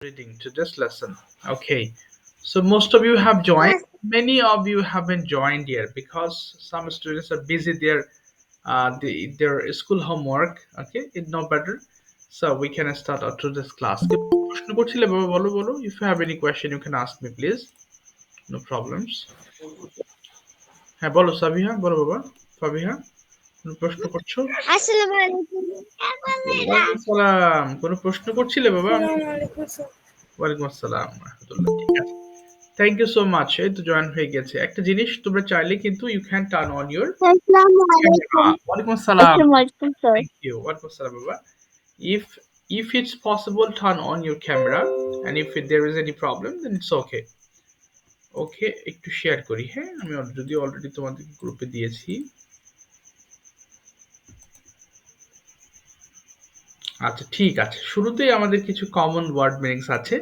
reading to this lesson. Okay, so most of you have joined. Many of you haven't joined yet because some students are busy their school homework. Okay, it's no better. So we can start out to this class. প্রশ্ন করছিলে বাবা বলো। If you have any question, you can ask me, please. No problems. হ্যাঁ বলো সাবিহা বলো বাবা সাবিহা কোনো প্রশ্ন করছো? আসসালামু আলাইকুম। ওয়ালাইকুম সালাম কোনো প্রশ্ন করছিলে বাবা? ওয়ালাইকুম আসসালাম রাহমাতুল্লাহ ঠিক আছে থ্যাংক ইউ সো মাচ এই তো জয়েন হয়ে গেছে একটা জিনিস তোমরা চাইলে কিন্তু you can turn on your আসসালামু ক্যামেরা আলাইকুম। ওয়ালাইকুম আসসালাম আসসালামু আলাইকুম স্যার। থ্যাংক ইউ ওয়ালাইকুম আসসালাম বাবা if if it's possible turn on your camera and if there is any problem then it's okay ওকে একটু শেয়ার করি হ্যাঁ আমি যদি অলরেডি তোমাদের গ্রুপে দিয়েছি আচ্ছা ঠিক আছে শুরুতেই আমাদের কিছু কমন ওয়ার্ড মিনিংস আছে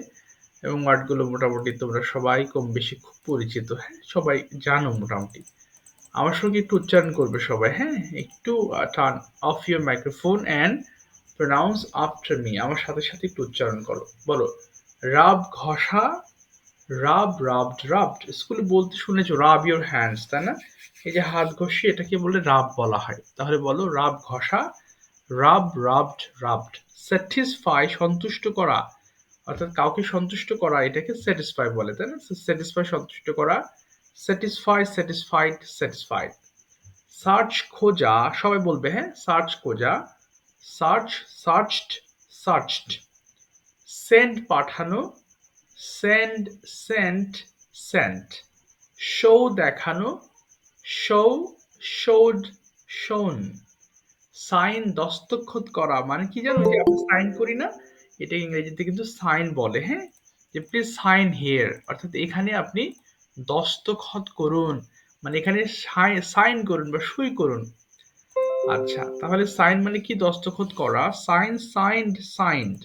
এবং ওয়ার্ডগুলো মোটামুটি তোমরা সবাই কম বেশি খুব পরিচিত হ্যাঁ সবাই জানো মোটামুটি আমার সঙ্গে একটু উচ্চারণ করবে সবাই হ্যাঁ একটু turn off your microphone and pronounce after me আমার সাথে সাথে একটু উচ্চারণ করো বলো রাব ঘষা রাব রাবড রাবড স্কুলে বলতে শুনেছো রাব ইউর হ্যান্ডস তাই না এই যে হাত ঘষি এটাকে বলে রাব বলা হয় তাহলে বলো রাব ঘষা রাব রাবড রাবড স্যাটিসফাই সন্তুষ্ট করা অর্থাৎ কাউকে সন্তুষ্ট করা এটাকে স্যাটিসফাই বলে তাই না স্যাটিসফাই সন্তুষ্ট করা স্যাটিসফাই স্যাটিসফাইড স্যাটিসফাইড সার্চ খোঁজা সবাই বলবে হ্যাঁ সার্চ খোঁজা সার্চ সার্চড সার্চড সেন্ড পাঠানো সেন্ড সেন্ট সেন্ট শো দেখানো শো শোড শোন সাইন দস্তখত করা মানে কি জানো যে আমরা সাইন করি না এটা ইংরেজিতে কিন্তু সাইন বলে হ্যাঁ যে প্লিজ সাইন হিয়ার অর্থাৎ এখানে আপনি দস্তখত করুন মানে এখানে সাইন করুন বা সই করুন আচ্ছা তাহলে সাইন মানে কি দস্তখত করা সাইন সাইন্ড সাইন্ড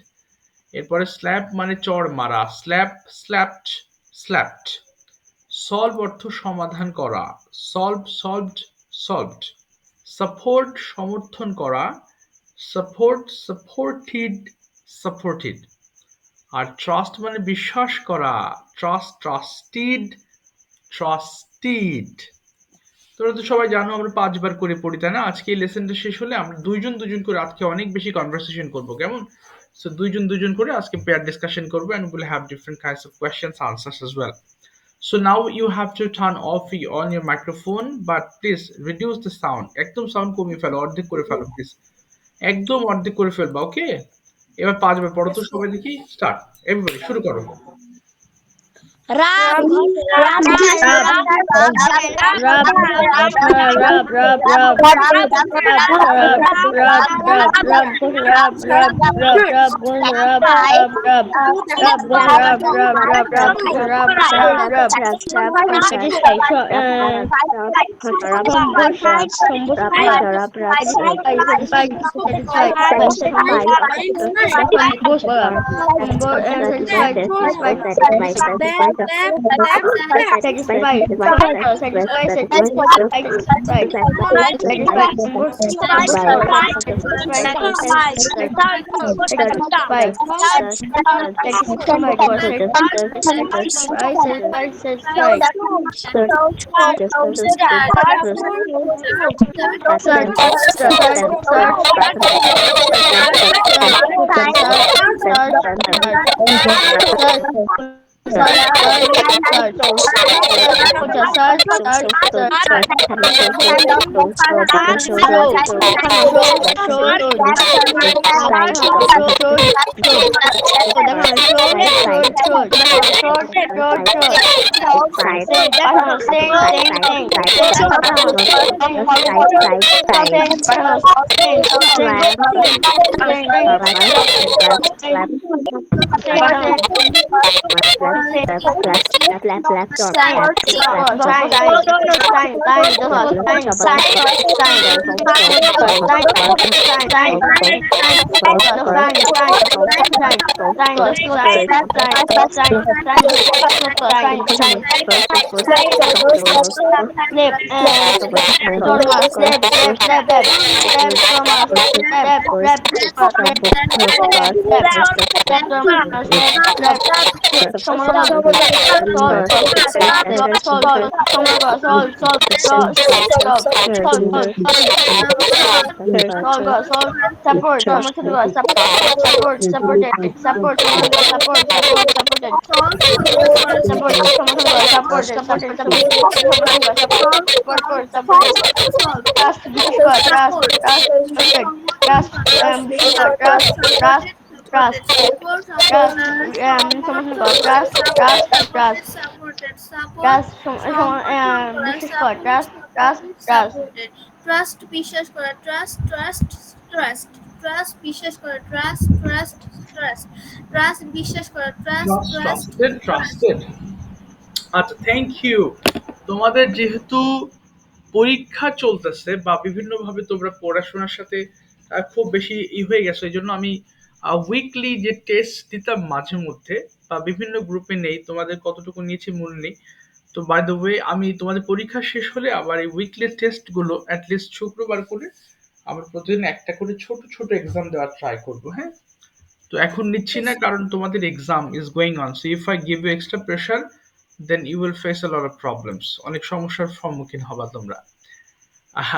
এরপরে স্ল্যাপ মানে চড় মারা স্ল্যাপ স্ল্যাপড স্ল্যাপড সলভ অর্থ সমাধান করা সলভ সলভড সলভড সাপোর্ট সমর্থন করা সাপোর্ট সাপোর্টেড সাপোর্টেড আর ট্রাস্ট মানে বিশ্বাস করা ট্রাস্ট ট্রাস্টেড ট্রাস্টেড তোমরা তো সবাই জানো আমরা 5 বার করে পড়ি তাই না আজকে এই লেসনটা শেষ হলে আমরা দুইজন দুজন করে আজকে অনেক বেশি কনভারসেশন করব কেমন সো দুইজন দুজন করে আজকে পেয়ার ডিসকাশন করব and we'll have different kinds of questions answers as well so now you have to turn off on your microphone but please reduce the sound একদম সাউন্ড কমিয়ে ফেলো অর্ধেক করে ফেলো প্লিজ একদম অর্ধেক করে ফেলবা ওকে এবার 5 বার পড়ো তো সবাই দেখি স্টার্ট এভরিবডি শুরু করো রাব Rub, ট্রাস্টেড। আচ্ছা, থ্যাংক ইউ। তোমাদের যেহেতু পরীক্ষা চলতেছে বা বিভিন্নভাবে তোমরা পড়াশোনার সাথে খুব বেশি হয়ে গেছো, এই জন্য আমি উইকলি যে টেস্ট দিতাম মাঝে মধ্যে বা বিভিন্ন গ্রুপে নেই, তোমাদের কতটুকু নিয়েছি মনে নেই। তো বাই দ্য ওয়ে, আমি তোমাদের পরীক্ষা শেষ হলে আবার এই উইকলি টেস্টগুলো অ্যাটলিস্ট শুক্রবার করে আমরা প্রতিদিন একটা করে ছোট ছোট এক্সাম দেওয়ার ট্রাই করবো, হ্যাঁ? তো এখন নিচ্ছি না, কারণ তোমাদের exam is going on, so if I give you extra pressure then you will face a lot of problems, অনেক সমস্যার সম্মুখীন হবা তোমরা।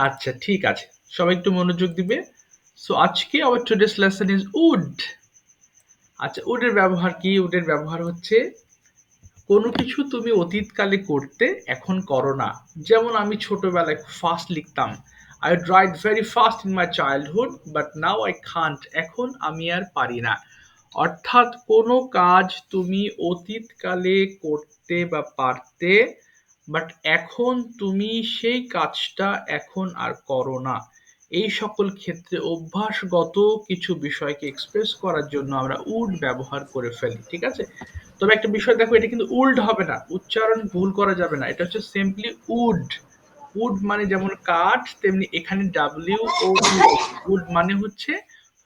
আচ্ছা, ঠিক আছে, সবাই একটু মনোযোগ দিবে। সো আজকে our today's lesson is would. আচ্ছা, উডের ব্যবহার কি? উডের ব্যবহার হচ্ছে কোনো কিছু তুমি অতীতকালে করতে এখন করো না। যেমন আমি ছোটবেলায় ফাস্ট লিখতাম, I would write very fast in my childhood but now I can't, এখন আমি আর পারি না। অর্থাৎ কোনো কাজ তুমি অতীতকালে করতে বা পারতে, বাট এখন তুমি সেই কাজটা এখন আর করো না। এই সকল ক্ষেত্রে অভ্যাসগত কিছু বিষয়কে এক্সপ্রেস করার জন্য আমরা উড ব্যবহার করে ফেলি, ঠিক আছে? তবে একটা বিষয় দেখো, এটা কিন্তু উল্ড হবে না, উচ্চারণ ভুল করা যাবে না, এটা হচ্ছে সিম্পলি উড। উড মানে যেমন কাঠ, তেমনি এখানে ডাব্লিউ ও উড মানে হচ্ছে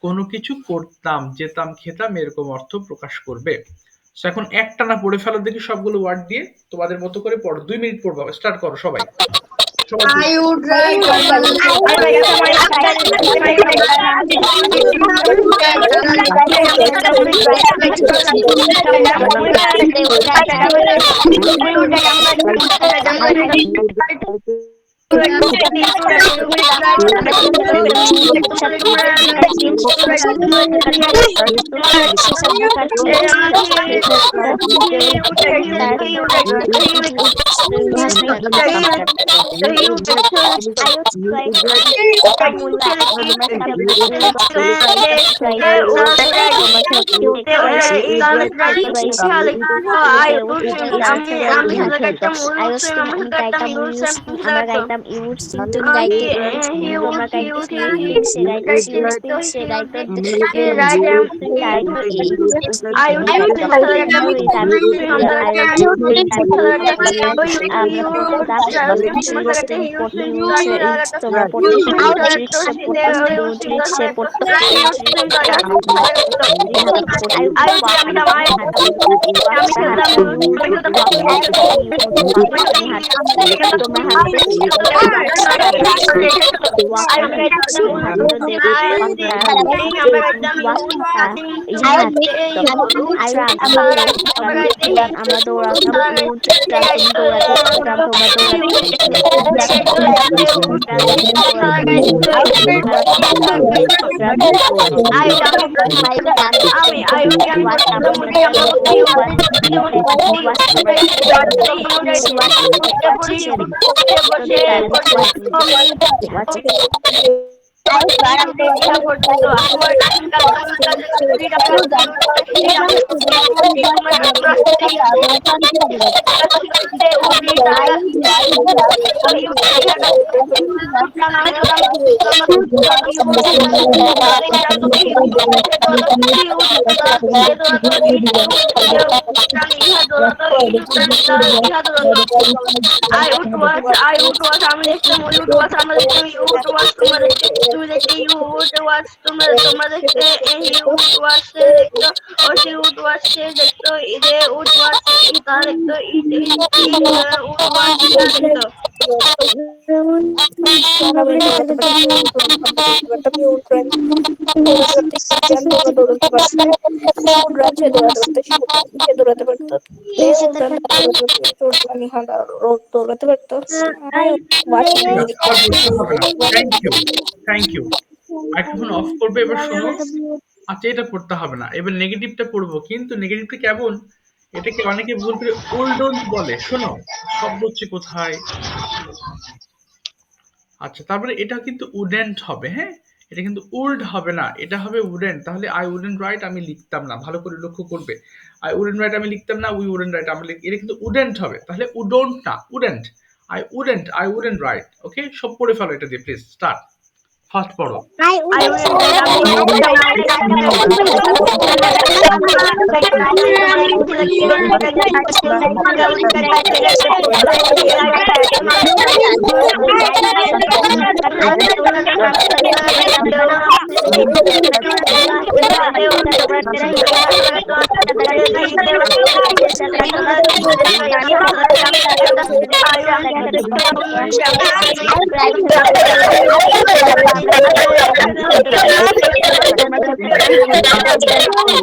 কোনো কিছু করতাম, যেতাম, খেতাম, এরকম অর্থ প্রকাশ করবে। So, এখন একটানা পড়ে ফেলো দেখি সবগুলো ওয়ার্ড দিয়ে, তোমাদের মতো করে পড়ো, 2 মিনিট পড়বো, স্টার্ট করো সবাই। সবাই I would write দৌড়াতো, ইহা দেখতাম ইহা দৌড়াতো। I would watch, আমি দেখতাম ওই would watch, আমরা দেখতাম you would watch, তুমি দেখতে you would watch, তোমরা দেখতে he would watch, সে দেখতো, ও she would watch, সে দেখতো, they would watch, তারা দেখতো, it would watch, তারা দেখতো। যেমন তারা বেঁচে যেতে পারতো, দৌড়তে পারতো, কেউ দৌড়াতে পারতো, জানতো দৌড়াতে পারতো, উড়রা সে দৌড়াতে পারতো, সে দৌড়াতে পারতো, দৌড়াতে পারতো। I watch ঠিক many আছে, আর বলতে হবে না। Thank you, thank you. Microphone off করবে, এবার শোনো। আচ্ছা, এটা পড়তে হবে না, এবার নেগেটিভটা পড়বো, কিন্তু নেগেটিভটা কেমন, এটাকে অনেকে ভুল করে ওল্ডন্ট বলে। শোনো, শব্দ হচ্ছে কোথায়। আচ্ছা, তারপরে এটা কিন্তু উডেন্ট হবে, হ্যাঁ, এটা কিন্তু উল্ড হবে না, এটা হবে উডেন্ট। তাহলে আই উডেন্ট রাইট আমি লিখতাম না, ভালো করে লক্ষ্য করবে। আই উডেন্ট রাইট আমি লিখতাম না, উই উডেন্ট রাইট আমরা এটা কিন্তু উডেন্ট হবে। তাহলে উডোন্ট না, wouldn't. I wouldn't right. Okay, সব পড়ে ফেলো এটা দিয়ে, প্লিজ স্টার্ট। ফার্স্ট পড়ো। I I would wouldn't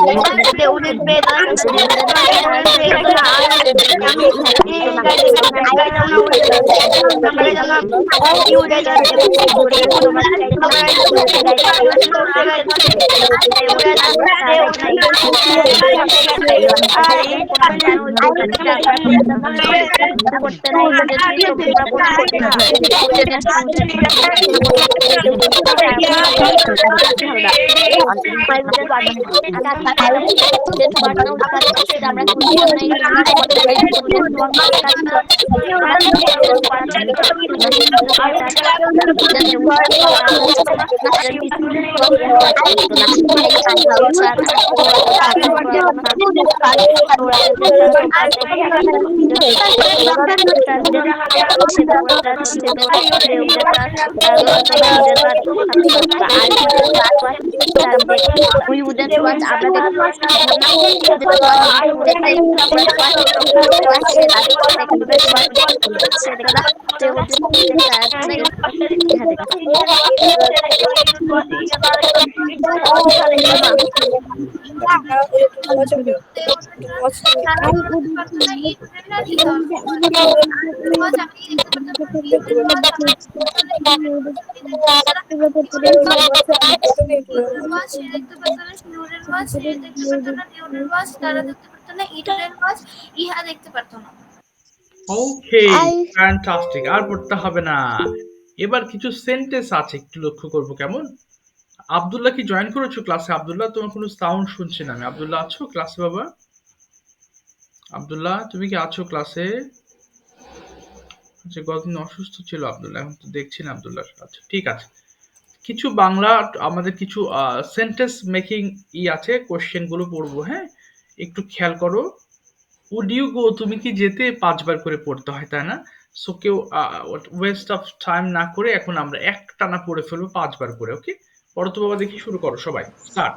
write, আমি they wouldn't pay the করতে নাই তোমরা করতে না we wouldn't watch okay, fantastic, আর পড়তে হবে না। এবার কিছু সেন্টেন্স আছে, একটু লক্ষ্য করবো কেমন। আব্দুল্লাহ কি জয়েন করেছো ক্লাসে? আব্দুল্লাহ, তোমার কোনো সাউন্ড শুনছি না আমি। আব্দুল্লাহ আছো ক্লাসে? বাবা আব্দুল্লাহ, তুমি কি আছো ক্লাসে? আচ্ছা, গতদিন অসুস্থ ছিল আব্দুল্লাহ, এখন তো দেখছি না আব্দুল্লাহ। আচ্ছা, ঠিক আছে। কিছু বাংলা আমাদের কিছু সেন্টেন্স মেকিং আছে, কোশ্চেন গুলো পড়বো, হ্যাঁ, একটু খেয়াল করো। উড ইউ গো, তুমি কি যেতে 5 বার করে পড়তে হয়, তাই না? সো কেউ ওয়েস্ট অফ টাইম না করে এখন আমরা একটানা পড়ে ফেলবো 5 বার করে। ওকে, পড়ো তো বাবা, দেখি, শুরু করো সবাই, স্টার্ট।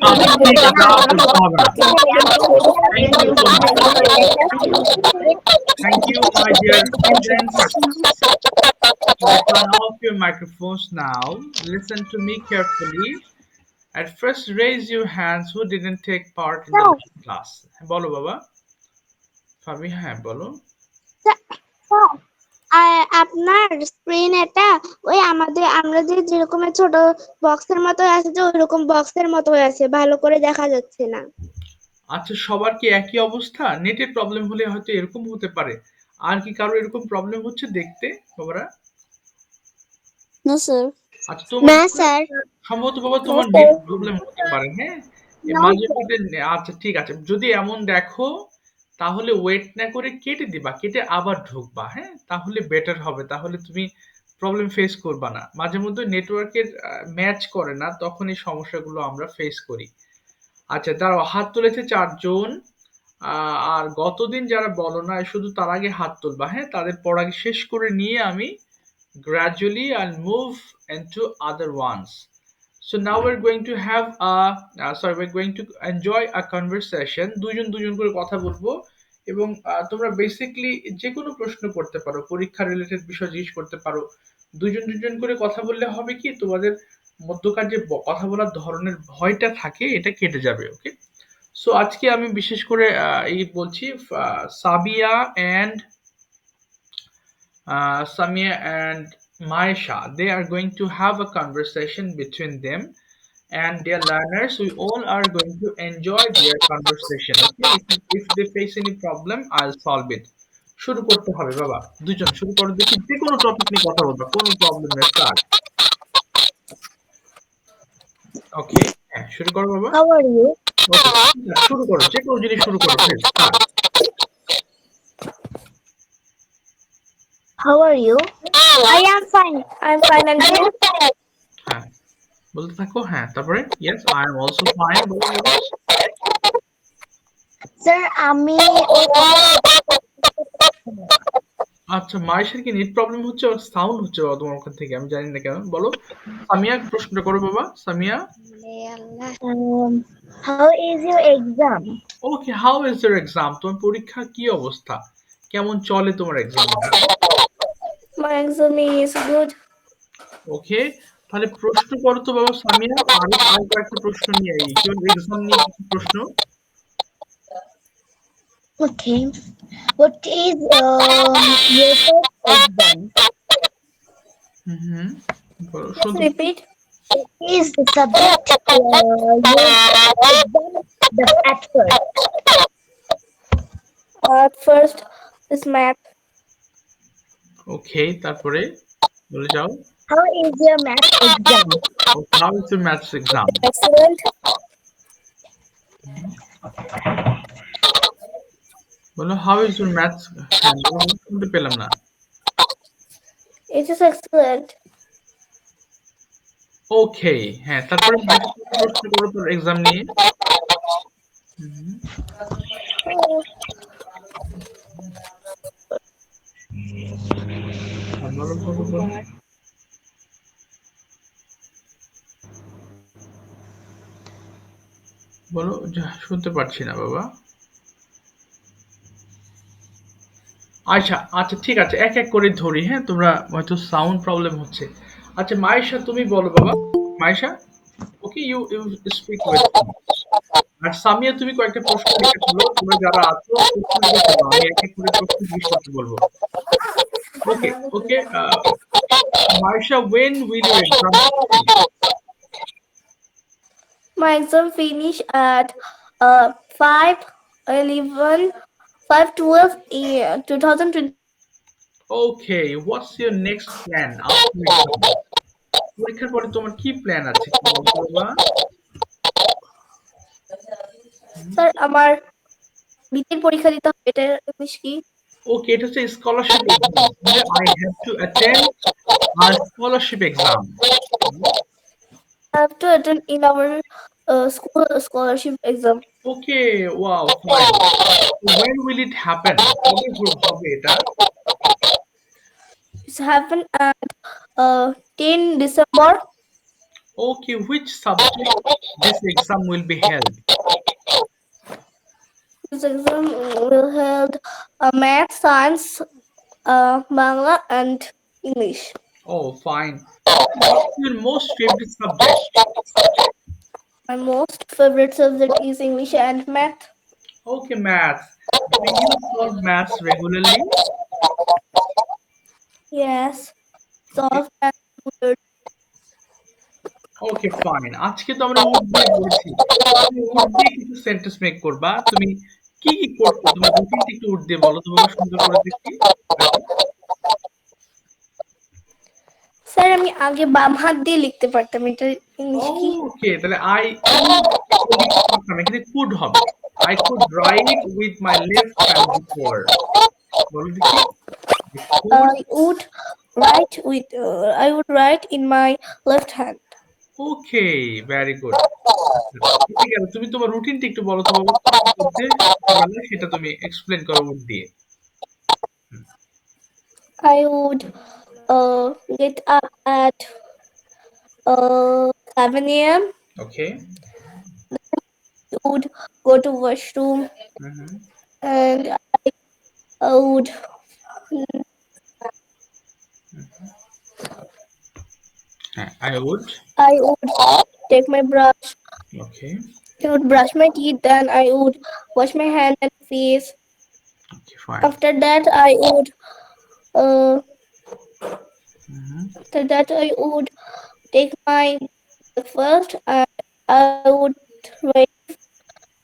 আচ্ছা ঠিক আছে, আর বলতে হবে না। Thank you so much. Thank you, my dear students. You turn off your microphones now. Listen to me carefully. At first, raise your hands who didn't take part in the class. বলো বাবা। ফাবি, হ্যাঁ বলো। আপনার screen এটা ওই আমাদের আমরা যে যেরকম ছোট বক্সের মতো আছে, যে ওইরকম বক্সের মতো আছে, ভালো করে দেখা যাচ্ছে না। আচ্ছা, সবার কি একই অবস্থা? নেটের প্রবলেম হলে হয়তো এরকম হতে পারে। আর কি কারো এরকম প্রবলেম হচ্ছে দেখতে বাবারা? না স্যার। আচ্ছা, তোমার না স্যার। সম্ভবত বাবা তোমার নেট প্রবলেম হতে পারে, হ্যাঁ? মাঝে মধ্যে আচ্ছা ঠিক আছে। যদি এমন দেখো তাহলে ওয়েট না করে কেটে দিবা, কেটে আবার ঢুকবা, হ্যাঁ? তাহলে বেটার হবে। তাহলে তুমি প্রবলেম ফেস করবা না। মাঝে মধ্যে নেটওয়ার্কের ম্যাচ করে না, তখন এই সমস্যাগুলো আমরা ফেস করি। আচ্ছা দাঁড়াও, হাত তুলেছে 4 জন। আর গতদিন যারা বলো না শুধু তার আগে হাত তুলবা, হ্যাঁ? তাদের পড়া শেষ করে নিয়ে আমি gradually I'll move into other ones. So now we're going to have we're going to enjoy a conversation. দুজন দুজন করে কথা বলবো এবং তোমরা বেসিক্যালি যে কোনো প্রশ্ন করতে পারো, পরীক্ষা রিলেটেড বিষয় জিজ্ঞেস করতে পারো, দুজন দুজন করে কথা বললে হবে কি তোমাদের মধ্যকার যে কথা বলার ধরনের ভয়টা থাকে এটা কেটে যাবে। ওকে, সো আজকে আমি বিশেষ করে এই বলছি Sabiya and Samia and Maisha, they are going to have a conversation between them and their learners. We all are going to enjoy their conversation. Okay, if they face any problem, I'll solve it. শুরু করতে হবে বাবা, দুজন শুরু করো দেখি, যে কোনো টপিক নিয়ে কথা বলবা, কোনো প্রবলেম নেই, স্টার্ট। ওকে, হ্যাঁ শুরু করো বাবা। How are you? ওকে, শুরু করো, যে কোনো জিনিস শুরু করো, please start. How are you? I am fine. I'm fine, and you? হ্যাঁ বলতে থাকো, হ্যাঁ তারপরে yes I am also fine, বলো বলো। Sir, আমি আচ্ছা, মায়ের কি নেট প্রবলেম হচ্ছে, সাউন্ড হচ্ছে বাবা তোমার ওখান থেকে, আমি জানি না কেন। বলো সামিয়া, প্রশ্নটা করো বাবা, Samia. how is your exam? Okay, how is your exam? তোমার পরীক্ষা কি অবস্থা, কেমন চলে তোমার exam? My exam is good. ওকে, তাহলে প্রশ্ন করো তো বাবা সামিয়া, আরো আরো কয়েকটা প্রশ্ন নিয়ে এই তোর এক্সাম নিয়ে কিছু প্রশ্ন। Okay. What is your first exam? হুম, বলো শুনতে। Repeat. Is the subject your exam the at first? First is math. ওকে, তারপরে বলে যাও। How is your math exam? How is your maths exam? Excellent. বলো হাউ ইজ ইওর ম্যাথস, শুনতে পেলাম না। It is excellent. ওকে, হ্যাঁ তারপরে প্রশ্ন করো তোর এক্সাম নিয়ে। হুম, বলো বলো বলো। বলো, শুনতে পাচ্ছি না বাবা। আচ্ছা আচ্ছা ঠিক আছে, এক এক করে ধরি, হ্যাঁ তোমরা হয়তো সাউন্ড প্রবলেম হচ্ছে। আচ্ছা মায়েশা তুমি বলো বাবা, মায়েশা। ওকে, ইউ ইউ স্পিক উইথ। আর সামিয়া তুমি কয়েকটা প্রশ্ন লিখে ফেলো, তোমরা যারা আছো প্রশ্ন লিখে ফেলো, আমি এক এক করে প্রশ্ন জিজ্ঞেস করতে বলবো। ওকে ওকে, Maisha, when will your exam finish? My exam finish at 5/11, 5/12 in 2020. Okay, what's your next plan after exam? পরীক্ষার পরে তোমার কি প্ল্যান আছে, কি বলতে বাবা? স্যার আমার বৃত্তির পরীক্ষা দিতে হবে, এটা ইংলিশ কি? ওকে, এটা হচ্ছে scholarship exam. I have to attend our scholarship exam. I have to attend in our school scholarship exam. Okay, wow, fine. When will it happen? কবে হবে এটা? It's happened at 10 December. Okay, which subject this exam will be held? This exam will held math, science, Bangla, and English. Oh, fine. What's your most favorite subject? My most favorite subject is English and math. Okay, maths. Do you solve maths regularly? Yes, solve math. Okay fine, আজকে তো আমরা would দিয়ে বলছি, তুমি would দিয়ে কিছু sentence make করবা। তুমি কি কি করছো, তোমার রুটিনটা একটু উড দিয়ে বলো তো বাবা, সুন্দর করে দেখি। স্যার আমি আগে বাম হাত দিয়ে লিখতে পারতাম, এটা ইংলিশ কি? ওকে, তাহলে আই এখানে কুড হবে। I could right with my left hand before, বলো দেখি। I would write in my left hand. Okay, very good. ঠিক আছে, তুমি তোমার রুটিনটা একটু বলো তো বাবা, কি কি করতে সকালে, সেটা তুমি এক্সপ্লেন করো উড দিয়ে। I would get up at 7 a.m. Okay, Would go to washroom and I would I would. I would take my brush. Okay. I would brush my teeth. Then I would wash my hand and face. Okay, fine. After that, I would. Mm-hmm. After that, I would take my breakfast and I would wait,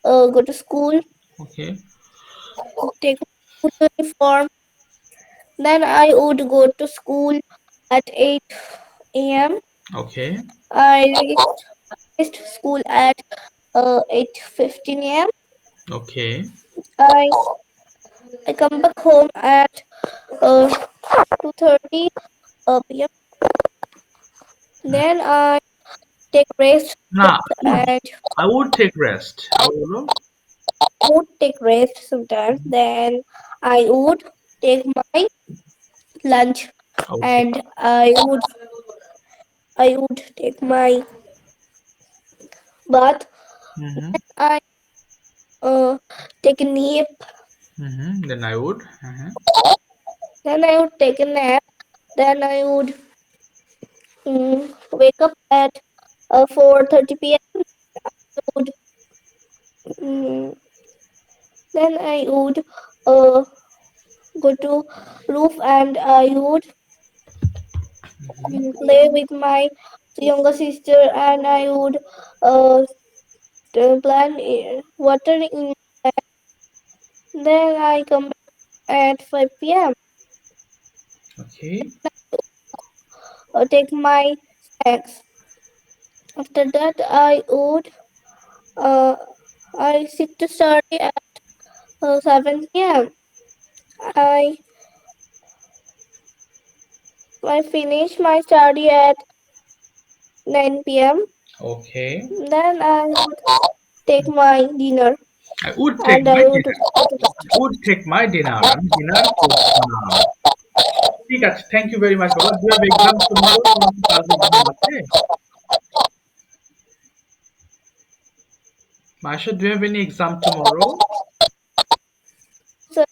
go to school, Okay. take my school uniform. Then I would go to school at 8 a.m. Okay. I reached school at 8:15 a.m. Okay. I I come back home at 2:30 p.m. Then I take rest Nah, and I would take rest. I would. would take rest sometimes. Then I would take my lunch Okay. and I would take my bath. Mm-hmm. I take a nap. Mm-hmm. Then I would. Uh-huh. Then I would take a nap. Then I would wake up at 4:30 p.m. Would, mm, then I would uh, go to roof and I would play with my younger sister and I would uh, plant water in. Then I come back at 5 p.m. Okay. Take my snacks. After that, uh, I sit to study at 7 p.m. I I finish my study at 9 p.m. Okay. Then I would take my dinner I would take and my I would dinner. I would take my dinner. আমি dinner করতাম। ঠিক আছে, thank you very much বাবা। Do have exam tomorrow? তোমার কি কালকে exam আছে? Masha, do you have any exam tomorrow? sir,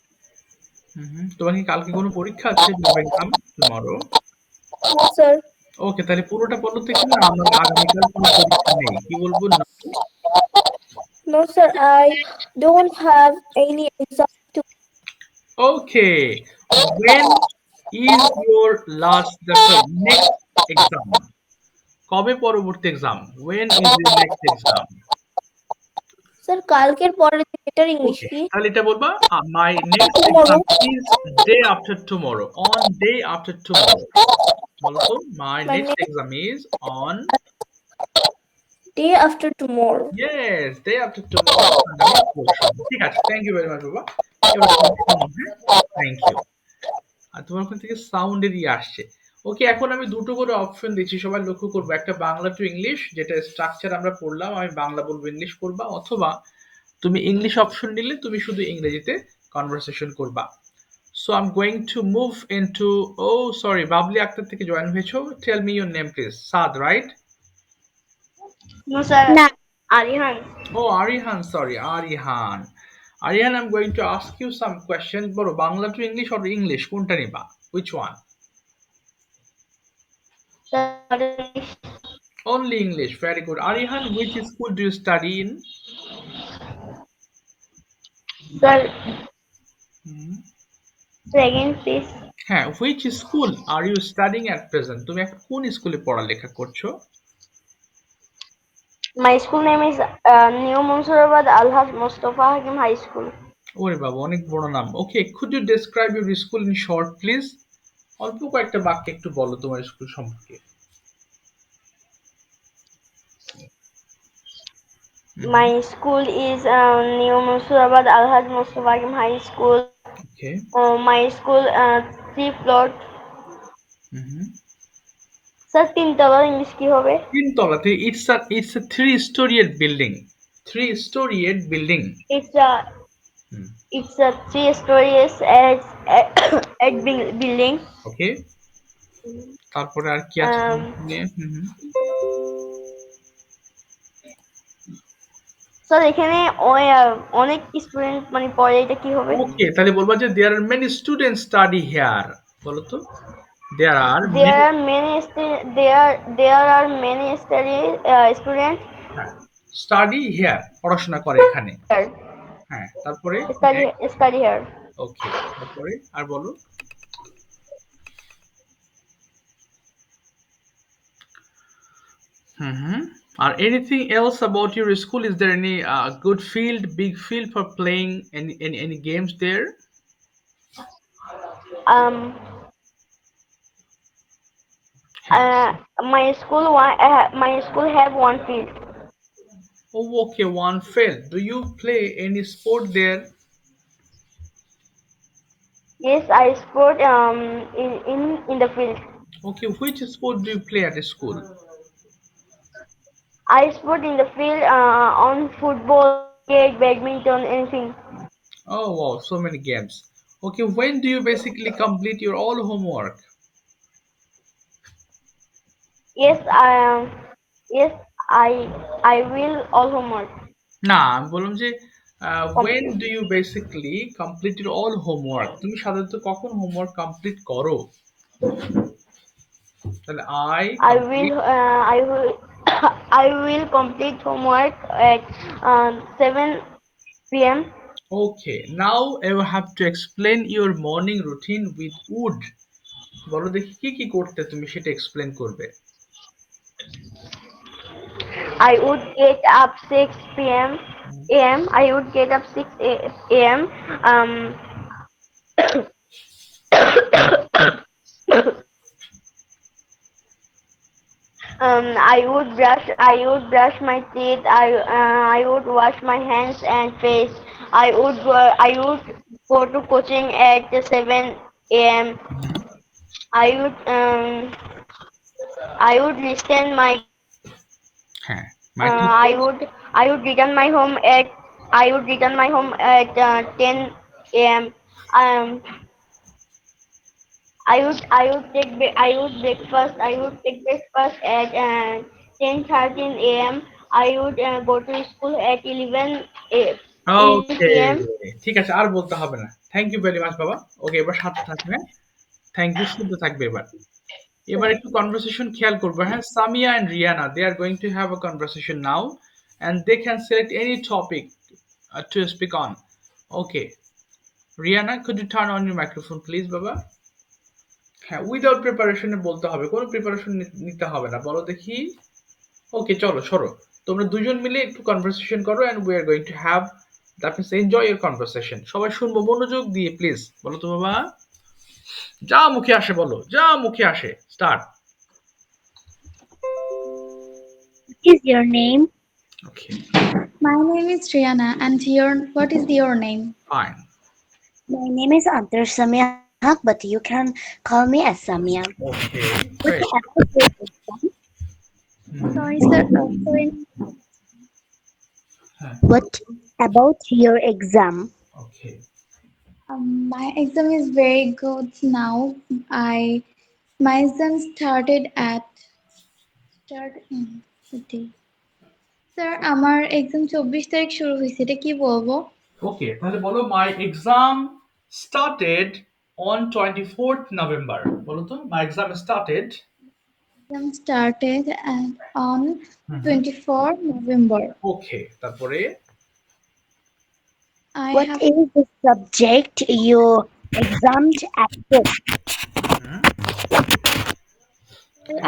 তোমার কি কালকে কোনো পরীক্ষা আছে? Do you have exam tomorrow? no, sir. ওকে, তাহলে পুরোটা বলো তো এখানে। আমার আগামীকাল কোনো পরীক্ষা নেই। কি বলবো? No. No, sir. I don't have any exam to. Okay. When is your last, sorry, next exam? কবে পরবর্তী exam? When is your next exam? Sir, কালকের পরের দিন এটার ইংলিশ Okay, কি? তাহলে এটা বলবা my next Tomorrow. exam is day after tomorrow. On day after tomorrow. বলো তো my My next next exam is on day after tomorrow. yes day after tomorrow আগামী পরশু। ঠিক আছে, থ্যাংক ইউ ভেরি মাচ বাবা। এবার তুমি শোনো, হ্যাঁ, থ্যাংক ইউ। আর তোমার ওখান থেকে সাউন্ডের ইয়ে আসছে। ওকে, এখন আমি দুটো করে অপশন দিচ্ছি, সবাই লক্ষ্য করবো। একটা বাংলা টু ইংলিশ, যেটা স্ট্রাকচার আমরা পড়লাম, আমি বাংলা বলবো, ইংলিশ করবা, অথবা তুমি ইংলিশ অপশন নিলে তুমি শুধু ইংরেজিতে কনভারসেশন করবা। So I am going to move into, oh sorry, Babli Akter থেকে জয়েন হয়েছো। Tell me your name please. Saad, right? No, sir. না Arihan. Oh, Arihan, sorry, Arihan. Arihan, I'm going to ask you some questions. বলো, Bangla to English or English কোনটা নিবা? Which one? Sir, Only English. Very good. Arihan, which school do you study in? Hmm. second please. হ্যাঁ, which school are you studying at present? তুমি এখন কোন স্কুলে পড়ালেখা করছো? My school name is New Mansurabad Alhaj Mustafa Hakim High School. ওরে বাবা, অনেক বড় নাম। ওকে, could you describe your school in short, please? অল্প কয়েকটা বাক্যে একটু বলো তোমার স্কুল সম্পর্কে। My school is New Mansurabad Alhaj Mustafa Hakim High School. Okay. My school 3 floor. Sir, 3 তলা ইংলিশ কি হবে? তিনতলাতে, it's a three-storied building. Three-storied building. It's a 3 stories at building. ওকে, তারপরে আর কি আছে নিয়ে? স্যার এখানে অনেক স্টুডেন্ট মানে পড়ে, এটা কি হবে? ওকে, তাহলে বলবা যে there are many students study here। বলো তো There are There many. are many there are many students study here, পড়াশোনা করে এখানে। here. হ্যাঁ, তারপরে Study here. ওকে, তারপরে আর বলো। হুম। আর anything else about your school? Is there any good field, big field for playing any games there? Um, হ্যাঁ। my school have one field. Oh, okay, one field. Do you play any sport there? Yes, I sport in the field. Okay, which sport do you play at school? I sport in the field on football, cricket, badminton, anything. Oh wow, so many games. Okay, when do you basically complete your all homework? Yes, yes, I will all homework না, আমি বললাম যে when complete. do you basically complete your all homework? তুমি সাধারণত কখন homework complete করো? তাহলে I I complete. will I will I will complete homework at 7 p.m. Okay, now I will have to explain your morning routine with wood. বলো দেখি কি কি করতে তুমি সেটা এক্সপ্লেন করবে। I would get up 6 p.m. a.m. I would get up 6 a.m. I would brush my teeth. I would wash my hands and face. I would go to coaching at 7 a.m. I would I would listen my হ্যাঁ, my I teacher. would I would return my home at I would return my home at 10 a.m. Um, I would breakfast. I would take breakfast at 10:13 a.m. I would go to school at 11 okay, p.m. ঠিক আছে, আর বলতে হবে না। Thank you very much বাবা। ওকে, এবার সাথে থাকবে, হ্যাঁ। থ্যাংক ইউ, শুদ্ধ থাকবে এবার। এবার একটু কনভারসেশন খেয়াল করবে, হ্যাঁ। Samia and Riana, they are going to have a conversation now and they can select any topic to speak on. Okay, Riana, could you turn on your microphone please বাবা? হ্যাঁ, উইদাউট প্রিপারেশনে বলতে হবে, কোনো প্রিপারেশন নিতে হবে না, বলো দেখি। ওকে, চলো সরো, তোমরা দুজন মিলে একটু কনভারসেশন করো and we are going to have, that means enjoy your conversation. সবাই শুনবো মনোযোগ দিয়ে প্লিজ, বলো তো বাবা। যা মুখে আসে বলো, যা মুখে আসে, start. Is your name? Okay, My name is Rihanna, and what is your name? Fine. My name is Antar Samia Haq, but you can call me as Samia. Okay, What great. about your exam? Sorry, sir. Sorry. হ্যাঁ, What about your exam? Okay, My exam is very good now. My exam started at today. Sir আমার exam 24 তারিখ শুরু হয়েছে, এটা কি বলবো? ওকে, তাহলে বলো মাই exam started on 24th November। বলো তো, মাই exam started. Exam started on 24 November. ওকে, তারপরে I What have is the subject you examined at first?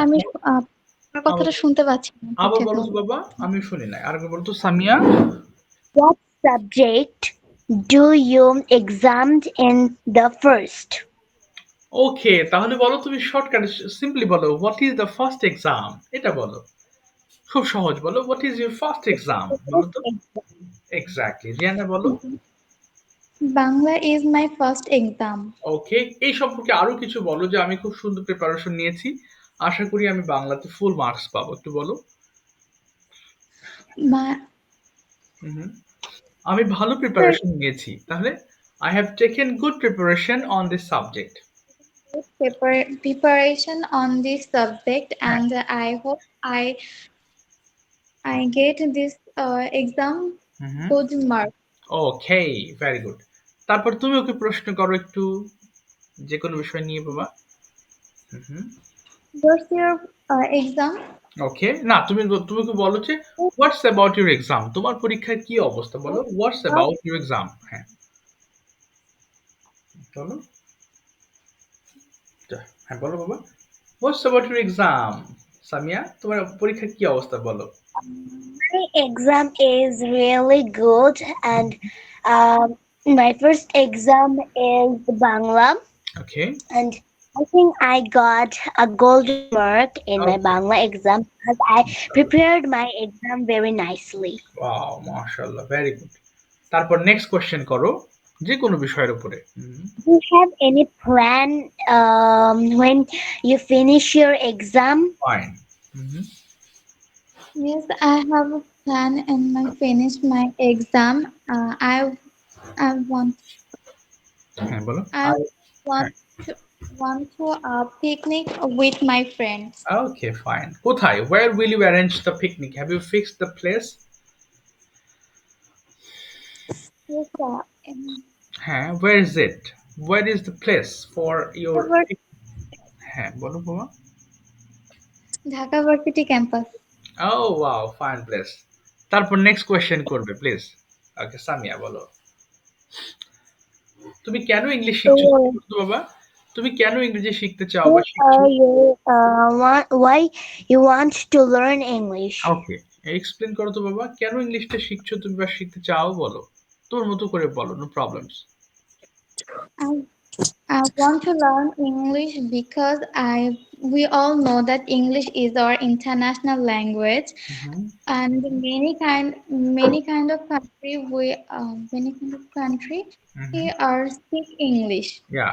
আমি আপনার কথাটা শুনতে পাচ্ছি না আবার ঠিকঠাক বলো তো মতো। বাবা, আমি শুনি নাই, আরেকবার বলো তো Samia. What subject do you examined in the first? ওকে, তাহলে বলো তুমি শর্টকাটে সিম্পলি বলো what is the first exam, এটা বলো, খুব সহজ, বলো what is your first exam, বলো তো। এক্স্যাক্টলি, রিয়ানা বলো। Bangla is my first exam. Okay, এই সম্পর্কে আরো কিছু বলো, যে আমি খুব সুন্দর প্রিপারেশন নিয়েছি, আশা করি আমি বাংলাতে ফুল মার্কস পাবো, একটু বলো। হুম, আমি ভালো প্রিপারেশন নিয়েছি, তাহলে I have taken good preparation on this subject. Preparation on this subject, হ্যাঁ, and I hope I get this exam good mark. Okay, very good. তারপর তুমি ওকে প্রশ্ন করো একটু, যে কোনো বিষয় নিয়ে বাবা। What's your exam? ওকে, না তুমি তুমি কি বলো যে হোয়াটস অ্যাবাউট ইউর এক্সাম, তোমার পরীক্ষার কি অবস্থা বলো, হোয়াটস অ্যাবাউট ইউর এক্সাম। হ্যাঁ বলো, হ্যাঁ বলো বাবা, হোয়াটস অ্যাবাউট ইউর এক্সাম। সামিয়া, তোমার পরীক্ষার কি অবস্থা বলো। My exam is really good, and my first exam is Bangla, okay, and I think I got a golden mark in my okay, Bangla exam because I prepared my exam very nicely. Wow মাশাআল্লাহ, very good. তারপর next question করো, যে কোনো বিষয়ের উপরে। Do you have any plan when you finish your exam? Fine. Yes, I have a plan and I finished my exam. I want হ্যাঁ বলো। I হ্যাঁ, want want to a picnic with my friends. Okay fine. কোথায়, where will you arrange the picnic, have you fixed the place? Yes, হ্যাঁ, where is it, where is the place for your Dhaka হ্যাঁ বলো বাবা। Varsity campus. Oh wow, fine place। তারপর next question করবে please. ওকে সামিয়া বলো, তুমি কেন English So, শিখছো বলো তো বাবা, তুমি কেন ইংরেজি শিখতে চাও বা শিখছো? why you want to learn English? Okay, explain করো তো বাবা, কেন ইংলিশটা শিখছো তুমি বা শিখতে চাও বলো, তোর মতো করে বলো, no problems. I I want to learn English because we all know that English is our international language, and many kind of country many kind of country we are speak English. Yeah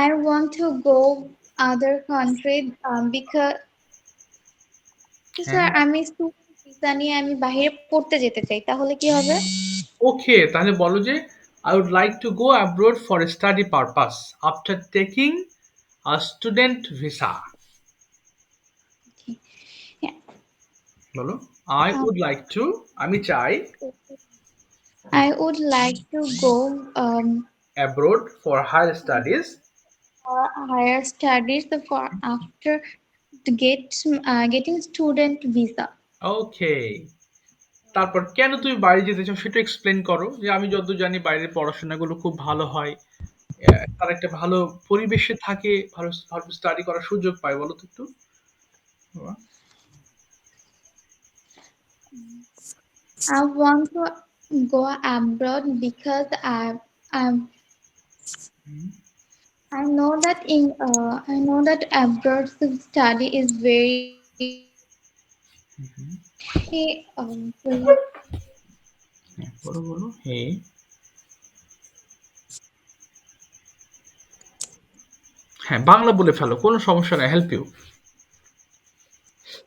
I want to go other country because sir আমি student visa নিয়ে আমি বাইরে পড়তে যেতে চাই, তাহলে কি হবে? ওকে, তাহলে বলো যে I would like to go abroad for a study purpose after taking a student visa। Yeah. বলো, I would like to, আমি চাই I would like to go abroad for higher studies for higher studies for after to getting student visa. ওকে। তারপর কেন তুমি বাইরে যেতে চাও সেটা এক্সপ্লেন করো, যে আমি যতদূর জানি বাইরের পড়াশোনাগুলো খুব ভালো হয়, তারা একটা ভালো পরিবেশে থাকে, ভালো ভালো স্টাডি করার সুযোগ পায়, বলো তো একটু বাবা। I want to go abroad because I I know that I know that abroad study is very হ্যাঁ, বলো বলো, হ্যাঁ হ্যাঁ বাংলা বলে ফেলো, কোনো সমস্যা নাই, হেল্প ইউ।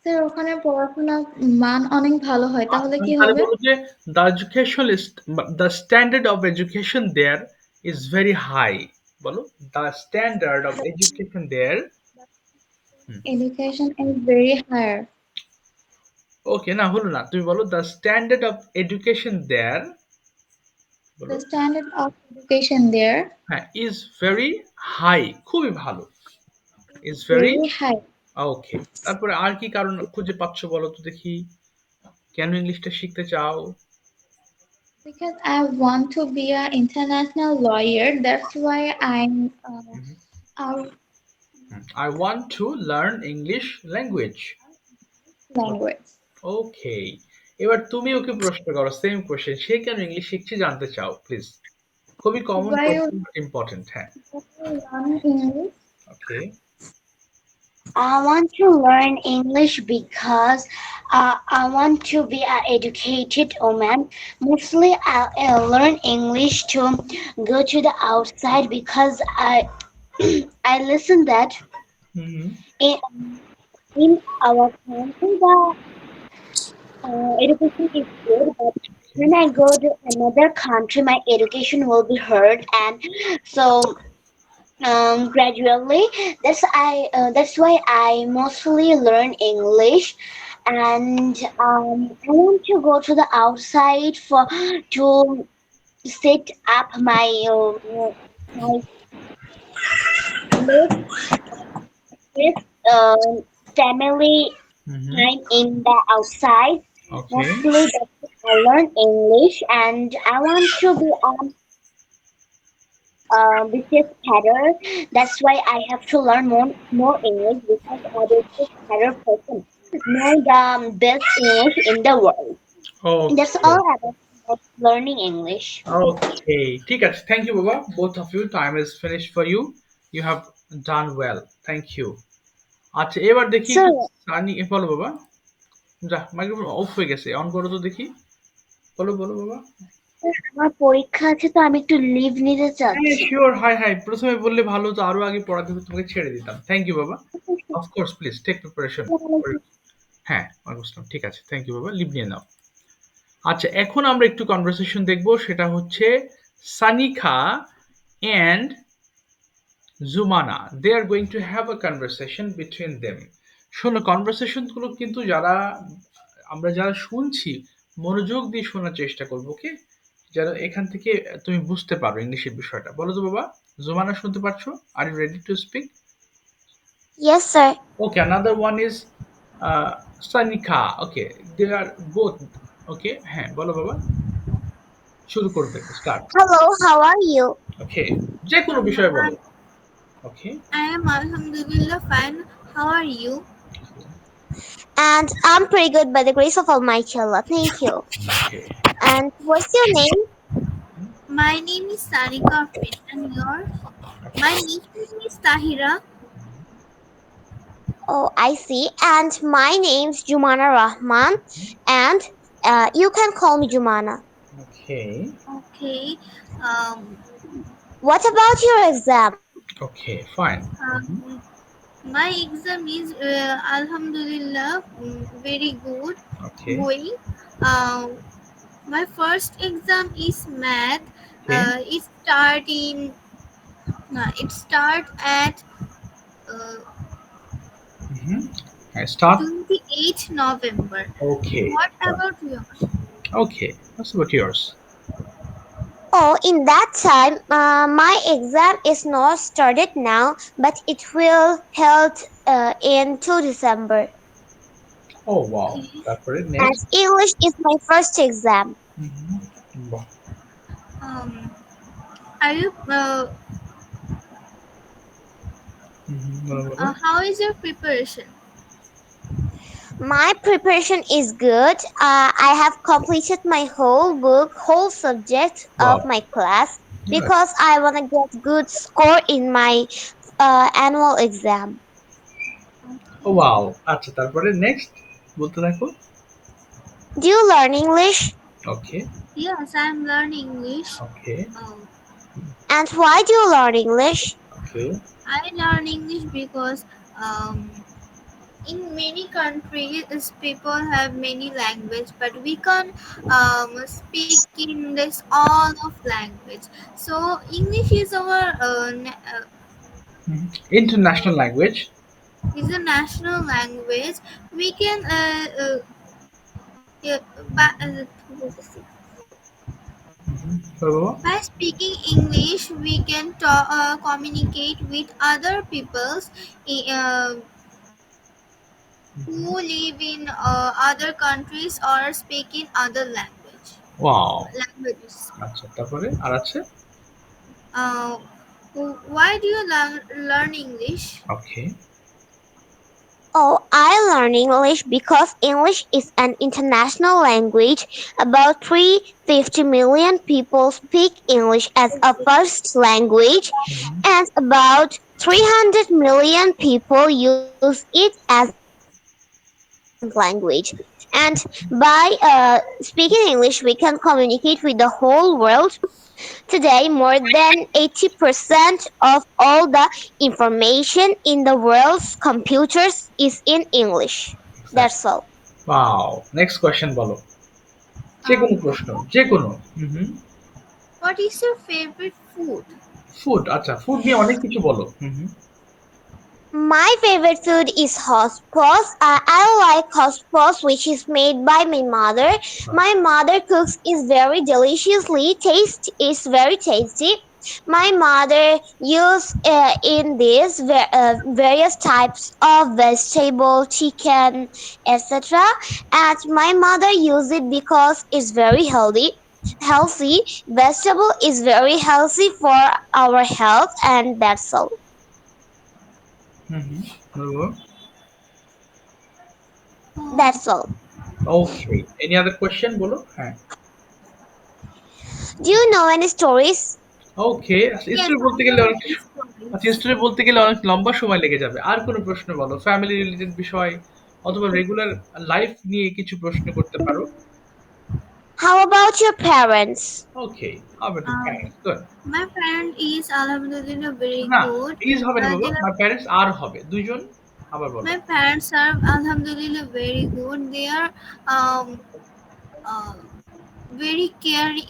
স্যার ওখানে পড়াশোনার মান অনেক ভালো হয়, তাহলে কি তাহলে হবে? বলো যে the education is, the standard of education there is very high, বলো the standard of education there। Education is very higher. ওকে, না হলো না, তুমি বলো the standard of education there, বলো The standard of education there হ্যাঁ is very high, খুবই ভালো, is very very high ওকে। তারপরে আর কি কারণ খুঁজে পাচ্ছ বলো তো দেখি, কেন ইংলিশটা শিখতে চাও? because I want to be an international lawyer. That's why our I want to learn English language। language. ওকে, এবার তুমি ওকে প্রশ্ন করো, সেম কোশ্চেন, সে কেন ইংলিশ শিখছে জানতে চাও প্লিজ, খুবই common Why you question, important. হ্যাঁ learn English? Okay, I want to learn English because I want to be an educated woman. Mostly, I learn English to go to the outside because I listen that in, in our country the education is good, but when I go to another country, my education will be heard, and so gradually that's why I mostly learn English, and I want to go to the outside for to set up my Let's family time in the outside. Okay. Mostly that's I learn English and I want to be business career. That's why I have to learn more English because I will be better person. Know the best English in the world. That's Okay. all about learning English. Okay. ঠিক আছে, thank you বাবা, both of you, time is finished for you, you have done well, thank you. আচ্ছা, এবার দেখি So একটু সানি বলো বাবা। যা, মাইক্রোফোন অফ হয়ে গেছে, অন করো তো দেখি। বলো বলো বাবা। আমার পরীক্ষা আছে তো আমি একটু লিভ নিতে হ্যাঁ চাচ্ছি। শিওর, হাই হাই, প্রথমে বললে ভালো তো, আরো আগে পড়াতে হতো, তোমাকে ছেড়ে দিতাম। থ্যাংক ইউ বাবা, অফকোর্স প্লিজ টেক প্রিপারেশন। হ্যাঁ বুঝলাম, ঠিক আছে, থ্যাংক ইউ বাবা, লিভ নিয়ে নাও। আচ্ছা, এখন আমরা একটু কনভারসেশন দেখবো, সেটা হচ্ছে Sanika and Jumana, they are going to have a conversation between them. শোনো, কনভারসেশন গুলো কিন্তু যারা শুনছি, মনোযোগ দিয়ে শোনার চেষ্টা করবো, ওকে? যেন এখান থেকে তুমি বুঝতে পারো ইংলিশের বিষয়টা। বলো তো বাবা, জুমানা শুনতে পারছো? Are you ready to speak? Yes, sir. Okay, another one is Sanika. Okay, they are both. Okay, হ্যাঁ বলো বাবা, শুরু করবে, start. Hello, how are you? Okay, যে কোনো বিষয়ে বলো। Okay, I am Alhamdulillah fine. How are you? And I'm pretty good by the grace of Almighty Allah. Thank you. Okay. And what's your name? My name is Sarika Afrin and yours? My nickname is Tahira. Oh, I see. And my name's Jumana Rahman. And you can call me Jumana. Okay. Okay. Um, What about your exam? Okay, fine. my exam is Alhamdulillah very good okay. going. My first exam is math. Okay. It start at start. 28 November. Okay. What about yours? Okay, what's about yours? Oh, in that time, my exam is not started now, but it will held in 2 December. Oh wow, তারপরে And next. English is my first exam. বাহ। Um, are you? বলো বাবা। How is your preparation? My preparation is good. I have completed my whole book, whole subject of Wow. my class Nice. because I want to get good score in my annual exam. Oh wow, আচ্ছা তারপরে next বলতে থাকো। Do you learn English? Okay. Yes, I am learning English. Okay. And why do you learn English? Okay. I learn English because in many countries people have many language, but we can speak in this all of language. So English is our international language. is a national language. We can yeah, by, by speaking English, we can communicate with other peoples who live in other countries or speak in other languages. আচ্ছা, তারপরে আর আছে? Uh, why do you learn English? Okay. Oh, I learn English because English is an international language. About 350 million people speak English as a first language, and about 300 million people use it as a second language. And by speaking English, we can communicate with the whole world. Today, more than 80% of all the information in the world's computers is in English. That's all. Wow, next question বলো। যে কোনো প্রশ্ন, যে কোনো। What is your favorite food? Food, আচ্ছা food নিয়ে অনেক কিছু বলো। My favorite food is hospos. I like hospos, which is made by my mother. My mother cooks is very deliciously. Taste is very tasty. My mother used in this various types of vegetable, chicken, etc. And my mother use it because it's very healthy. Healthy vegetable is very healthy for our health, and that's all. বলো। That's all. Okay, any other question বলো। হ্যাঁ, Do you know any stories? Okay. Yes, history I বলতে গেলে know অনেক many stories. আচ্ছা, history বলতে গেলে অনেক লম্বা সময় লেগে যাবে। আর কোনো প্রশ্ন বলো, ফ্যামিলি রিলেটেড বিষয় অথবা রেগুলার লাইফ নিয়ে কিছু প্রশ্ন করতে পারো। How about your parents? ওকে, হবে তো Um, parents, good. my parent is Alhamdulillah very না, good. ইজ হবে না বাবা, They are, my parents are হবে দুইজন। আবার বলো। my parents are Alhamdulillah very good. They are um uh, very caring,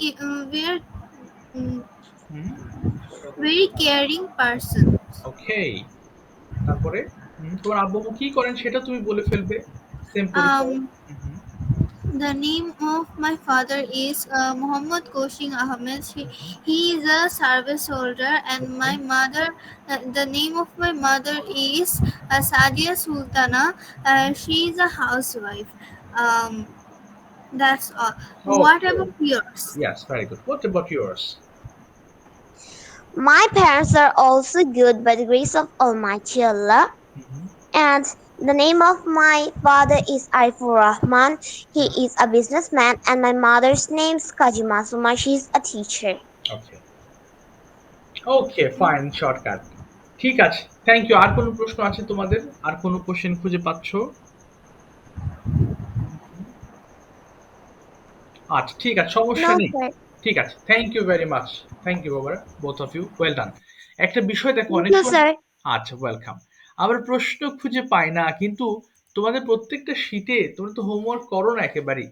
mm, very caring person. ওকে, তারপরে তোমার আব্বু আম্মু কি করেন সেটা তুমি বলে ফেলবে, সেম পরিচয়। Um, the name of my father is Muhammad Koshing Ahmed. He is a service holder, and my mother, the name of my mother is Sadia Sultana. She is a housewife. Um, that's all. What okay, about yours? Yes, very good. What about yours? My parents are also good by the grace of Almighty Allah. And the name of my father is Arifur Rahman. He is a businessman, and my mother's name is Kajima Suma. She is a teacher. Okay, okay, fine, shortcut. ঠিক আছে, thank you. আর কোনো প্রশ্ন আছে তোমাদের? আর কোনো question খুঁজে পাচ্ছো? আচ্ছা, ঠিক আছে, সমস্যা No, নেই। sir. ঠিক আছে, thank you very much. Thank you বাবা, both of you, well done. একটা বিষয় দেখো, Thank অনেক you, সময় sir. আচ্ছা, ওয়েলকাম। আমরা প্রশ্ন খুঁজে পাই না, কিন্তু তোমাদের প্রত্যেকটা শীটে তোমরা তো হোমওয়ার্ক করো না একেবারেই।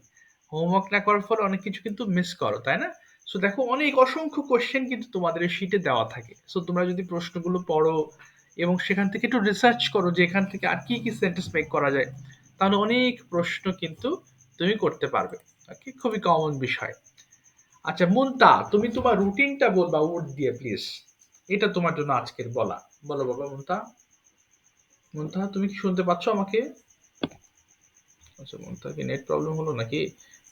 হোমওয়ার্ক না করার ফলে অনেক কিছু কিন্তু মিস করো, তাই না? সো দেখো, অনেক অসংখ্য কোশ্চেন কিন্তু তোমাদের এই শীটে দেওয়া থাকে। সো তোমরা যদি প্রশ্নগুলো পড়ো এবং সেখান থেকে একটু রিসার্চ করো যে এখান থেকে আর কি কি সেন্টেন্স মেক করা যায়, তাহলে অনেক প্রশ্ন কিন্তু তুমি করতে পারবে। ওকে, খুবই কমন বিষয়। আচ্ছা মুনতা, তুমি তোমার রুটিনটা বলবা উড দিয়ে প্লিজ। এটা তোমার জন্য আজকের বলা। বলো বাবা মুনতা। মুনতা, তুমি কি শুনতে পাচ্ছ আমাকে? আচ্ছা, মুনতা কি নেট প্রবলেম হলো নাকি?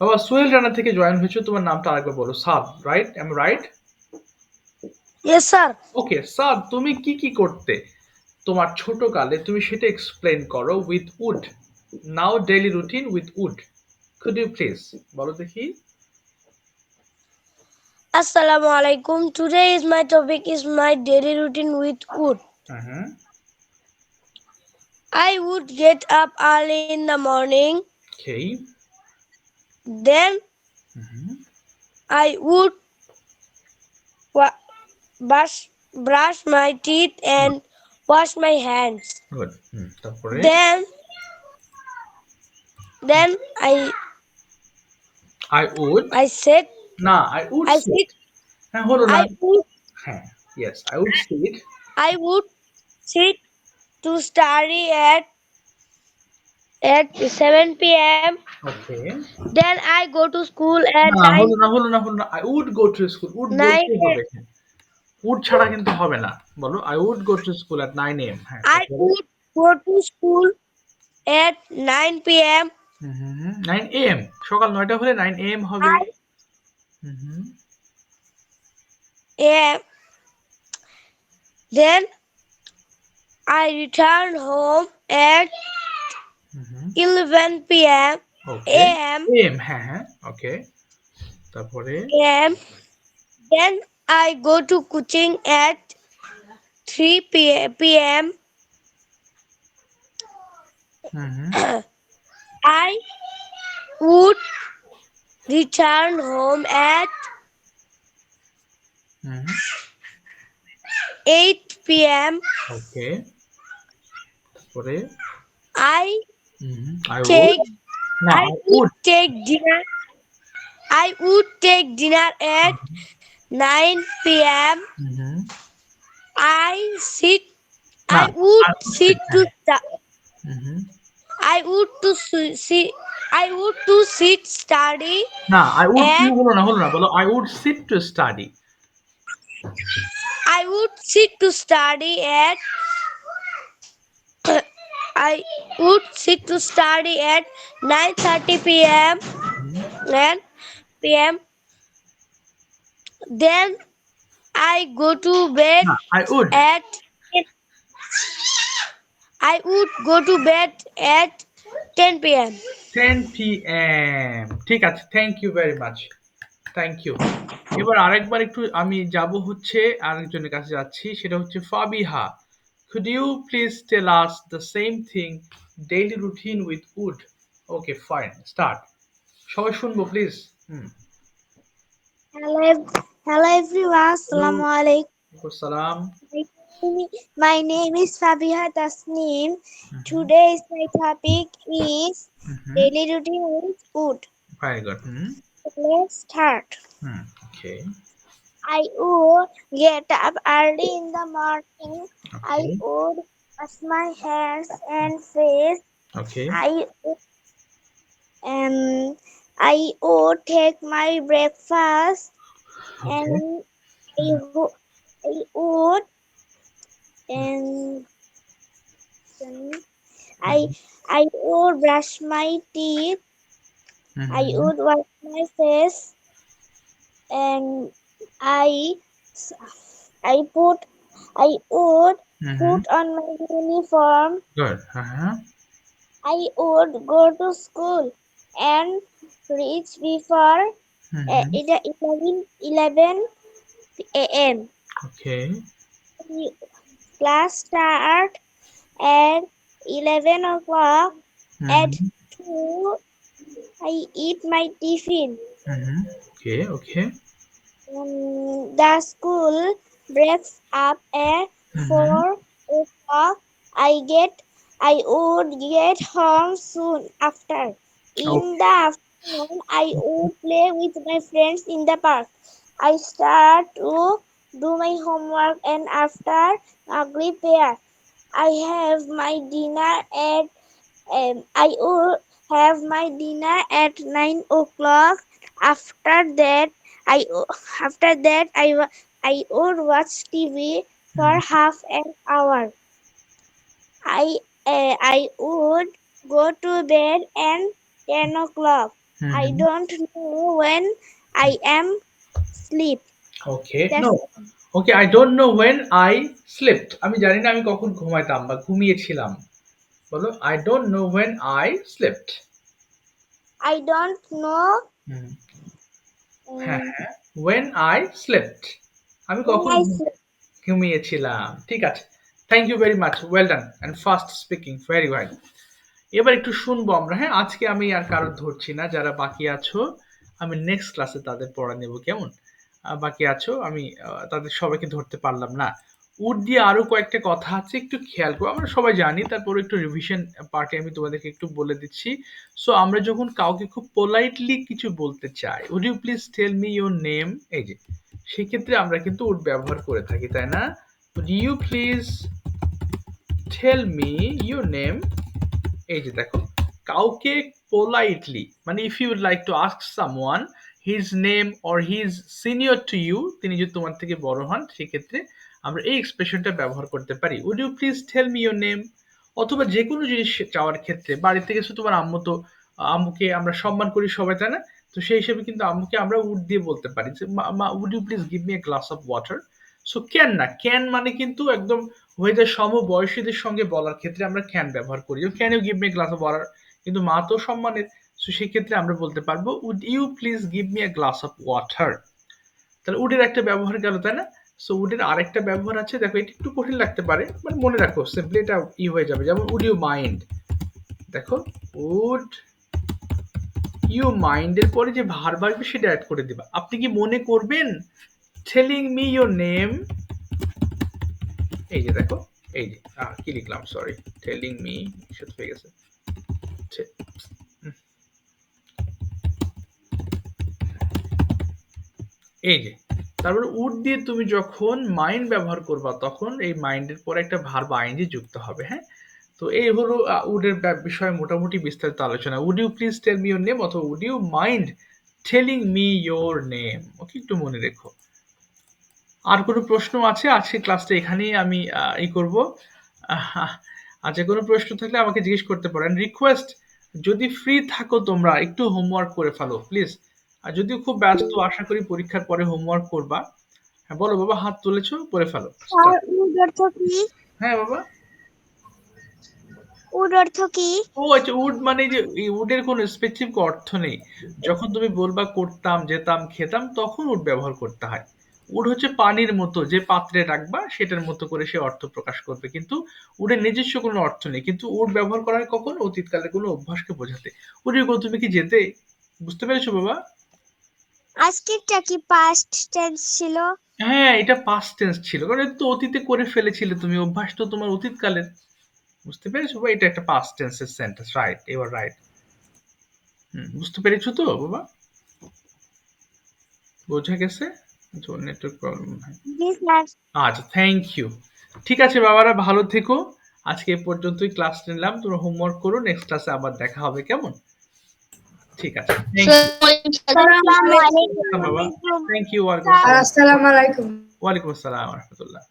বাবা সোহেল রানা থেকে জয়েন হয়েছে, তোমার নামটা আরেকবার বলো। Saad, right? I am right? Yes, sir. Okay Saad, তুমি কি কি করতে তোমার ছোট কালে, তুমি সেটা এক্সপ্লেন করো with would. Now daily routine with would, could you please বলো দেখি। Assalamu alaikum. Today is my topic is my daily routine with wood. Hmm, I would get up early in the morning. Okay, Then I would brush my teeth and wash my hands. Good. তারপরে Then I would, I said না I would I sit. sit হ্যাঁ, হলো না। I would হ্যাঁ, yes, I would sit. I would sit to study at 7 p.m. Okay, Then I go to school at না হলো না, হলো না, হলো না। I would go to school, would 9 বলতে হবে। উড ছাড়া কিন্তু হবে না। বলো I would go to school at 9 AM। হ্যাঁ, I would go to school at 9 p.m. 9 AM, সকাল 9টা হলে 9 AM হবে। I am Then I return home at 11 p.m. Okay, a.m. AM, হ্যাঁ হ্যাঁ, ওকে। তারপরে a.m. Then I go to coaching at 3 p.m. I would return home at 8 p.m. Okay, তারপরে I I would, take না I I would, would take dinner. I would take dinner at 9 p.m. I sit. না I would I would sit sit, to. হ্যাঁ। I would to sit. I would to sit study না I would কি at. হলো না, হলো না, বলো I would sit to study. I would sit to study at I would sit to study at 9:30 p.m. and p.m. Then I go to bed I would. at I would go to bed at 10 p.m. 10 p.m. ঠিক আছে, thank you very much, thank you. এবার আরেকবার একটু আমি যাব হচ্ছে আরেকজনের কাছে যাচ্ছি, সেটা হচ্ছে Fabiha. Could you please tell us the same thing, daily routine with wood? Okay, fine, start. সবাই শুনবো please. Hello, hello everyone. Assalamu alaikum. সালাম। My name is Fabiha Tasneem. Today's my topic is daily routine with food. Very good. Let's start. Okay. I would get up early in the morning. I Okay. would wash my hands and face. Okay. I would take my breakfast Okay. and I would and I would brush my teeth. I would wash my face and I I would put on my uniform. Good. I would go to school and reach before 11 a.m. Okay. Class start at 11 o'clock. At 2, I eat my tiffin. Okay. Okay. The school breaks up at 4 o'clock. I would get home soon after. In the afternoon, I would play with my friends in the park. I start to do my homework and after Maghrib prayer, I have my dinner at I would have my dinner at 9 o'clock. After that, I would watch TV for half an hour. I would go to bed at 10 o'clock. I don't know when I am sleep. Okay. That's No. Okay, I don't know when I slept. আমি জানি না আমি কখন ঘুমাইতাম বা ঘুমিয়েছিলাম। বলো, I don't know when I slept. I don't know হ্যাঁ, when I slept. আমি when কখন I sleep. ঘুমিয়েছিলাম। ঠিক আছে। Thank you very much, well done and fast speaking, very well. এবার একটু শুনবো আমরা, হ্যাঁ? আজকে আমি আর কারো ধরছি না, যারা বাকি আছো আমি নেক্সট ক্লাসে তাদের পড়া নেব, কেমন? বাকি আছো আমি তাদের সবাইকে ধরতে পারলাম না। উড দিয়ে আরো কয়েকটা কথা আছে, একটু খেয়াল করো। আমরা সবাই জানি, তারপর একটু রিভিশন পার্টে আমি তোমাদেরকে একটু বলে দিচ্ছি। সো আমরা যখন কাউকে খুব পোলাইটলি কিছু বলতে চাই, would you please tell me your name, এই যে সেক্ষেত্রে আমরা কিন্তু উড ব্যবহার করে থাকি, তাই না? Would you please tell me your name, এই যে দেখো, কাউকে পোলাইটলি, মানে if you like to ask someone his name or his senior to you, তিনি যদি তোমার থেকে বড় হন, সেক্ষেত্রে আমরা এই এক্সপ্রেশনটা ব্যবহার করতে পারি, would you please tell me your name. অথবা যে কোনো জিনিস চাওয়ার ক্ষেত্রে, বাড়িতে গেছো তোমার আম্মু, তো আম্মুকে আমরা সম্মান করি সবাই, তাই না? তো সেই হিসেবে কিন্তু আম্মুকে আমরা উড দিয়ে বলতে পারি যে মা, would you please give me a glass of water. So can না, ক্যান মানে কিন্তু একদম হয়ে যায় সমবয়সীদের সঙ্গে বলার ক্ষেত্রে আমরা ক্যান ব্যবহার করি, can you give me a glass of water, কিন্তু মা তো সম্মানের, সো সেক্ষেত্রে আমরা বলতে পারবো would you please give me a glass of water. তাহলে উডের একটা ব্যবহার গেল, তাই না? সো উডের আরেকটা ব্যবহার আছে, দেখো এটা একটু কঠিন লাগতে পারে, মানে মনে রাখো, সিম্পলি এটা হয়ে যাবে, যেমন উড ইউ মাইন্ড। দেখো, উড ইউ মাইন্ড এর পরে যে ভার্ব আসবে সেটা অ্যাড করে দিবা। আপনি কি মনে করবেন টেলিং মি ইউর নেম, এই যে দেখো, এই যে কি লিখলাম, সরি, টেলিং মি সাথে হয়ে গেছে, এই যে। তারপর উড দিয়ে তুমি যখন মাইন্ড ব্যবহার করবা, তখন এই মাইন্ডের পরে একটা ভার্ব আইএনজি যুক্ত হবে, হ্যাঁ? তো এই হলো উডের বিষয়ে মোটামুটি বিস্তারিত আলোচনা। Would you please tell me your name অথবা would you mind telling me your name, okay, একটু মনে রেখো। আর কোনো প্রশ্ন আছে? আজকে ক্লাসটা এখানেই আমি করব। আচ্ছা, কোনো প্রশ্ন থাকলে আমাকে জিজ্ঞেস করতে পারেন। রিকোয়েস্ট, যদি ফ্রি থাকো তোমরা একটু হোমওয়ার্ক করে ফেলো প্লিজ। আর যদিও খুব ব্যস্ত, আশা করি পরীক্ষার পরে হোমওয়ার্ক করবা। হ্যাঁ বলো বাবা, হাত তুলেছো, করে ফেলো। স্যার উড অর্থ কি? হ্যাঁ বাবা। উড অর্থ কি? ও আচ্ছা, উড মানে যে এই উডের কোনো স্পেসিফিক অর্থ নেই। যখন তুমি বলবা করতাম, যেতাম, খেতাম, তখন উড ব্যবহার করতে হয়। উড হচ্ছে পানির মতো, যে পাত্রে রাখবা সেটার মতো করে সে অর্থ প্রকাশ করবে, কিন্তু উডের নিজস্ব কোনো অর্থ নেই। কিন্তু উড ব্যবহার করা হয় কখন? অতীতকালের কোনো অভ্যাসকে বোঝাতে। উডের গো, তুমি কি যেতে? বুঝতে পেরেছো বাবা? আজকেরটা কি পাস্ট টেন্স ছিল? হ্যাঁ, এটা পাস্ট টেন্স ছিল, কারণ এটা তো অতীতে করে ফেলেছিলে তুমি, অভ্যাস তো তোমার অতীতকালের। বুঝতে পেরেছো বাবা? এটা একটা পাস্ট টেন্সের সেন্টেন্স। রাইট, এবার রাইট। বুঝতে পেরেছো তো বাবা? বোঝা গেছে? নেটওয়ার্ক প্রবলেম হয়। জি স্যার। আচ্ছা, থ্যাংক ইউ। ঠিক আছে বাবারা, ভালো থেকো। আজকে এ পর্যন্তই ক্লাস নিলাম। তোমরা হোমওয়ার্ক করো, নেক্সট ক্লাসে আবার দেখা হবে, কেমন? ঠিক আছে, থ্যাংক ইউ আসসালামু আলাইকুম। বাবা। Thank you. আসসালামু আলাইকুম। ওয়ালাইকুম আসসালাম ওয়া রাহমাতুল্লাহ।